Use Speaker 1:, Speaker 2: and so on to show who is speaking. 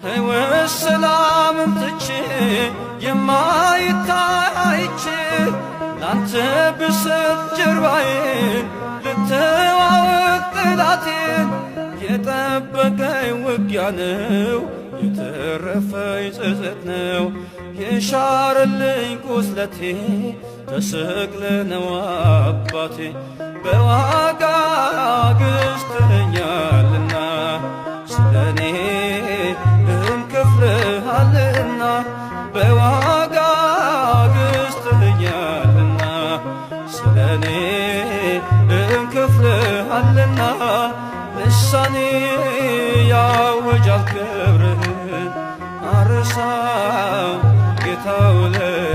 Speaker 1: ሕይወት ሰላምም ትቼ የማይታይቼ ላንተ ብሰጥ ጀርባዬን ልተዋወቅ ጠላቴን የጠበቀኝ ውጊያ ነው የተረፈኝ ጸጸት ነው የሻረልኝ ቁስለቴ ተሰቅለ ነው አባቴ በዋጋ ገዝተኸኛልና ስለኔ ደም ከፍለሃልና በዋጋ ገዝተኸኛልና ስለኔ ደም ከፍለሃልና ልሳኔ ያወጃል ክብርህን አረሳው ጌታ ውለታህን